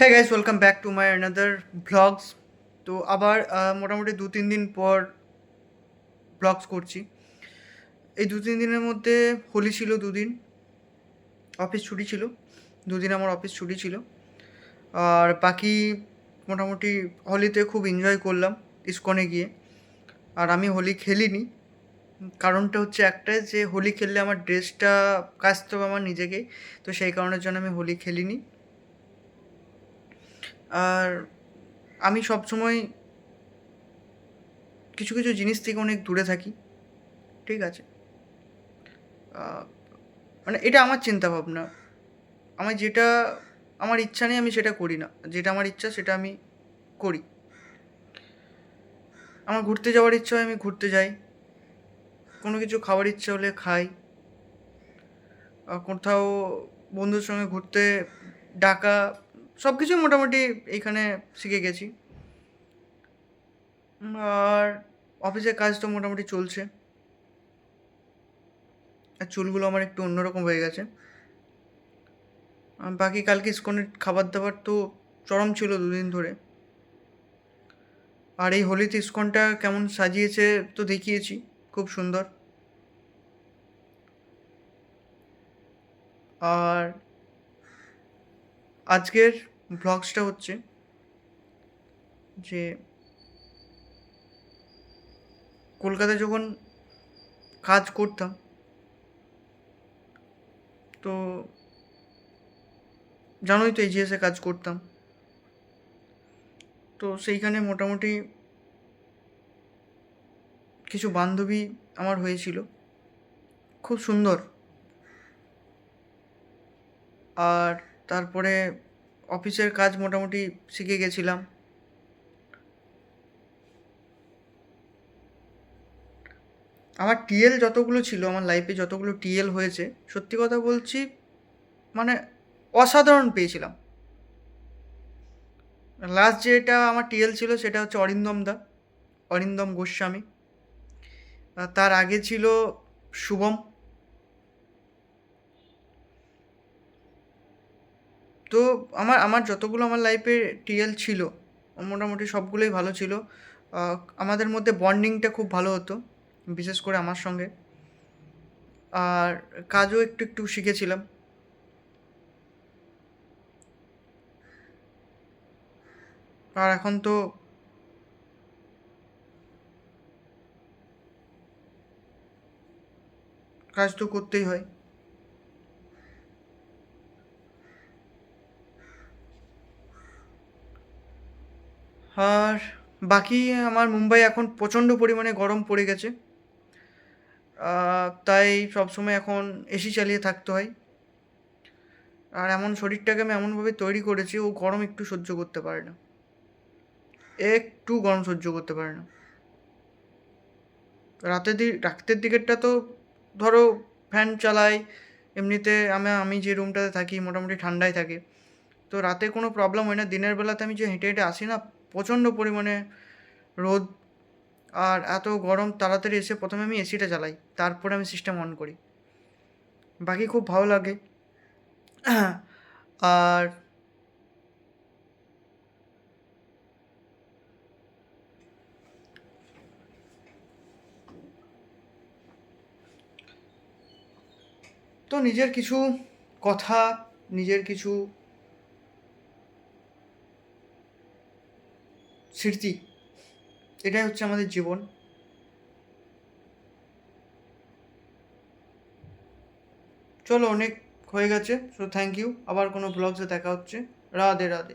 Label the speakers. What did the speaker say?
Speaker 1: হ্যাঁ guys, welcome back to my another vlogs. তো আবার মোটামুটি 2-3 দিন পর ভ্লগস করছি। এই 2-3 দিনের মধ্যে হোলি ছিল 2 দিন, অফিস ছুটি ছিল 2 দিন, আমার অফিস ছুটি ছিল। আর বাকি মোটামুটি হোলিতে খুব এনজয় করলাম ইসকনে গিয়ে। আর আমি হোলি খেলিনি, কারণটা হচ্ছে একটাই যে হোলি খেললে আমার ড্রেসটা কাচতে হবে আমার নিজেকেই। তো সেই কারণের জন্য আমি হোলি খেলিনি। আর আমি সবসময় কিছু কিছু জিনিস থেকে অনেক দূরে থাকি, ঠিক আছে? আহ, মানে এটা আমার চিন্তা ভাবনা। আমি যেটা আমার ইচ্ছা নেই আমি সেটা করি না, যেটা আমার ইচ্ছা সেটা আমি করি। আমার ঘুরতে যাওয়ার ইচ্ছা হয় আমি ঘুরতে যাই, কোনো কিছু খাওয়ার ইচ্ছা হলে খাই। কোথাও বন্ধুর সঙ্গে ঘুরতে ডাকা, সব কিছু মোটামুটি এইখানে শিখে গেছি। আর অফিসের কাজ তো মোটামুটি চলছে। আর চুলগুলো আমার একটু অন্যরকম হয়ে গেছে। বাকি কালকে ইস্কনের খাবার দাবার তো চরম ছিল 2 দিন ধরে। আর এই হোলিতে ইস্কনটা কেমন সাজিয়েছে তো দেখিয়েছি, খুব সুন্দর। আর আজকের ভ্লগসটা হচ্ছে যে কলকাতায় যখন কাজ করতাম, তো জানোই তো এজিএসে কাজ করতাম। তো সেইখানে মোটামুটি কিছু বান্ধবী আমার হয়েছিল, খুব সুন্দর। আর তারপরে অফিসের কাজ মোটামুটি শিখে গেছিলাম। আমার টিএল যতগুলো ছিল, আমার লাইফে যতগুলো টিএল হয়েছে, সত্যি কথা বলছি, মানে অসাধারণ পেয়েছিলাম। লাস্ট যেটা আমার টিএল ছিল সেটা হচ্ছে অরিন্দম দা, অরিন্দম গোস্বামী। তার আগে ছিল শুভম। তো আমার যতগুলো আমার লাইফে টিএল ছিল মোটামুটি সবগুলোই ভালো ছিল। আমাদের মধ্যে বন্ডিংটা খুব ভালো হতো, বিশেষ করে আমার সঙ্গে। আর কাজও একটু একটু শিখেছিলাম। আর এখন তো কাজ তো করতেই হয়। আর বাকি আমার মুম্বাই এখন প্রচণ্ড পরিমাণে গরম পড়ে গেছে। তাই সবসময় এখন এসি চালিয়ে থাকতে হয়। আর এমন শরীরটাকে আমি এমনভাবে তৈরি করেছি, ও গরম একটু সহ্য করতে পারে না, একটু গরম সহ্য করতে পারে না। রাতের দিকেরটা তো ধরো ফ্যান চালাই, এমনিতে আমি যে রুমটাতে থাকি মোটামুটি ঠান্ডাই থাকে। তো রাতে কোনো প্রবলেম হয় না। দিনের বেলাতে আমি যে হেঁটে হেঁটে আসি না, প্রচণ্ড পরিমাণে রোদ। আর এত গরম, তাড়াতাড়ি এসে প্রথমে আমি এসিটা চালাই, তারপরে আমি সিস্টেম অন করি। বাকি খুব ভালো লাগে। আর তো নিজের কিছু কথা, নিজের কিছু স্মৃতি, এটাই হচ্ছে আমাদের জীবন। চলো, অনেক হয়ে গেছে। সো থ্যাংক ইউ, আবার কোনো ব্লগসে দেখা হচ্ছে। রাধে রাধে।